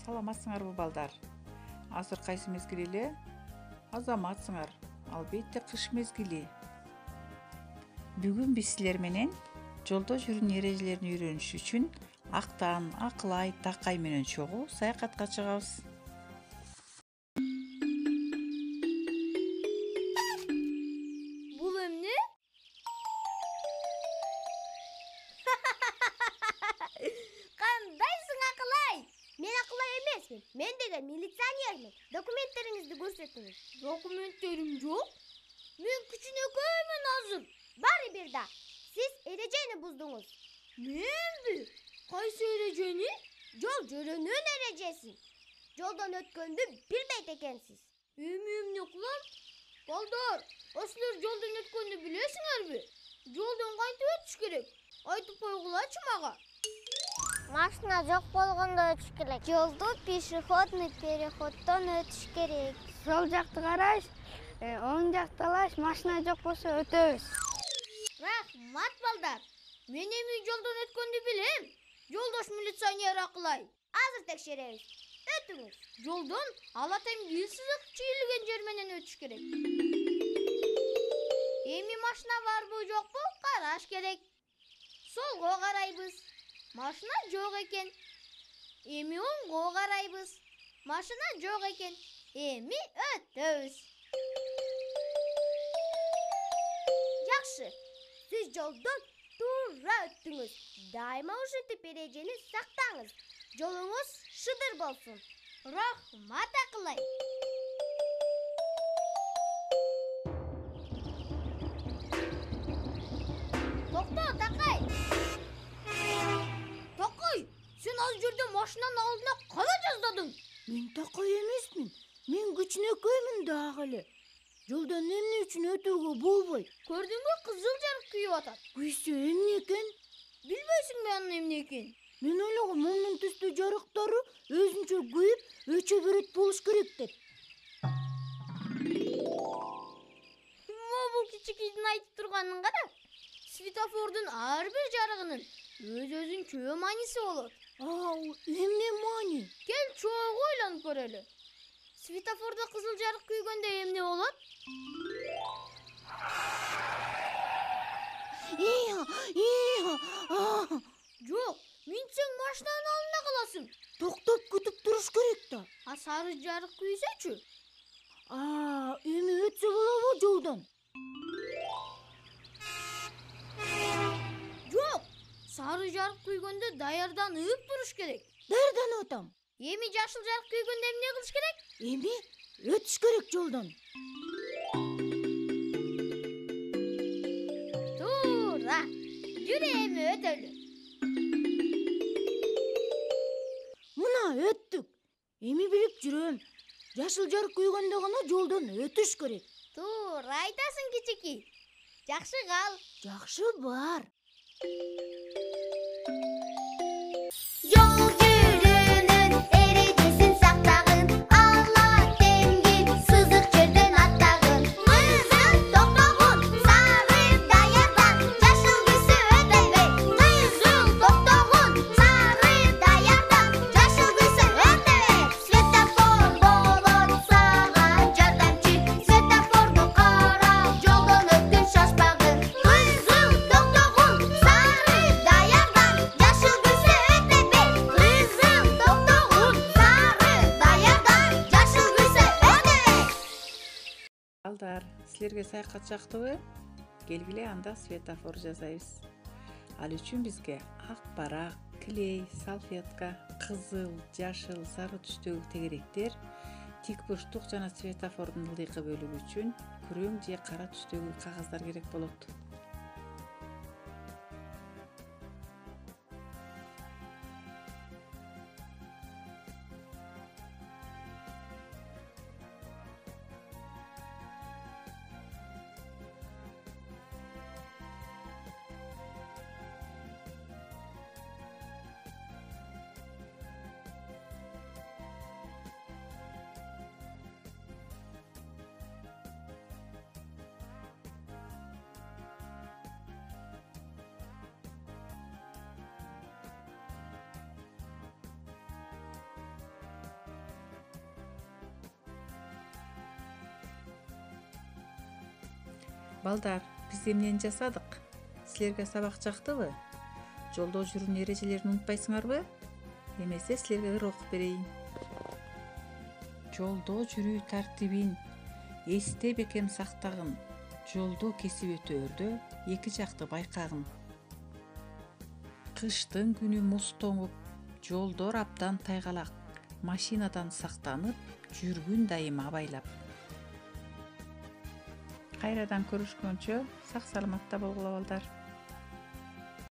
Саламатсыңарбы балдар? Азыр кайсы мезгил эле? Азаматсыңар. Албетте кыш мезгили. Бүгүн биз силер менен жолдо жүрүүнүн эрежелерин үйрөнүш үчүн Актан, Акылай, Такай менен чогуу саякатка чыгабыз. Бул эмне? Кандайсың, Акылай? Мен Акылай эмесмин. Мен деген милиционермин. Документтериңизди көрсөтүңүз. Документтерим жок. Мен кичинекеймин азыр. Баары бир да. Сиз эрежени буздуңуз. Менби? Кайсы эрежени? Жол жүрүүнүн эрежесин. Жолдон өткөндү билбейт экенсиз. Эми эмне кылам? Балдар, силер жолдон өткөндү билесиңерби? Жолдон кантип өтүш керек? Айтып койгулачы мага. Машина жок болгондо өтүш керек. Жолду пешеходный переходдон өтүш керек. Сол жакты караш, оң жакты алаш, машина жок болсо өтөбүз. Рахмат, балдар. Мен эми жолдон өткөндү билем. Жолдош милиционер Акылай. Азыр текшеребиз. Өтүңүз. Жолдон ала темгил сызык чийилген жер менен өтүш керек. Эми машина барбы жокпу караш керек. Солго карайбыз. Машина жок экен. Эми оңго карайбыз. Машина жок экен. Эми өтөбүз. Жакшы. Сиз жолдон туура өттүңүз. Дайыма ушинтип эрежени сактаңыз. Жолуңуз шыдыр болсун. Рахмат, Акылай. Токто, Такай. Такай, сен ал жерде машинанын алдына кана жаздадың? Мен Такай эмесмин. Мен кичинекеймин дагы эле. Жолдон эмне үчүн өтүүгө болбойт? Көрдүңбү, кызыл жарык күйүп атат. Күйсө эмне экен? Билбейсиңби анын эмне экенин? Мен ойлогом, мундун түстүү жарыктары өзүнчө күйүп, өчө берет болуш керек деп. Бул кичикейдин айтып турганын кара. Светофордун ар бир жарыгынын өзүнчө мааниси болот. Эмне маани? Кел чогуу ойлонуп көрөлү. Светофордо кызыл жарык күйгөндө эмне болот? Жок, минсең машинанын алдына каласың. Токтоп күтүп туруш керек да. Сары жарык күйсөчү? Эми өтсө болобу жолдон? Жок, сары жарык күйгөндө даярданып туруш керек. Даярданып атам. Эми жашыл жарык күйгөндө эмне кылыш керек? Эми өтүш керек жолдон. Туура. Жүрө эми өтөлү. Мына өттүк. Эми билип жүрөм. Жашыл жарык күйгөндө гана жолдон өтүш керек. Туура айтасың, кичикей. Жакшы кал. Жакшы бар. Жол жүрүүнүн эрежесин сактагын, ала темгил сызык жерден аттагын. Кызыл токтогун, сары даярдан, жашыл күйсө өтөбөй. Кызыл токтогун, сары даярдан, жашыл күйсө өтөбөй. Светофор болот сага жардамчы, светофорду карап жолдон өткөн шашпагын. Кызыл токтогун, сары даярдан, жашыл күйсө өтөбөй. Кызыл токтогун, сары даярдан, жашыл күйсө өтөбөй. Балдар, силерге саякат жактыбы? Келгиле анда светофор жасайбыз. Ал үчүн бизге ак барак, клей, салфетка, кызыл, жашыл, сары түстөгү тегеректер, тик бурчтук жана светофордун ылдыйкы бөлүгү үчүн күрөң же кара түстөгү кагаздар керек болот. Балдар, биз эмнени жасадык? Силерге сабак жактыбы? Жолдо жүрүүнүн эрежелерин унутпайсыңарбы? Эмесе силерге ыр окуп берейин. Жолдо жүрүү тартибин эсте бекем сактагын. Жолду кесип өтөөрдө эки жакты байкагын. Кыштын күнү муз тоңуп, жолдор абдан тайгалак. Машинадан сактанып, жүргүн дайым абайлап. Кайрадан көрүшкөнчө сак саламатта болгула балдар.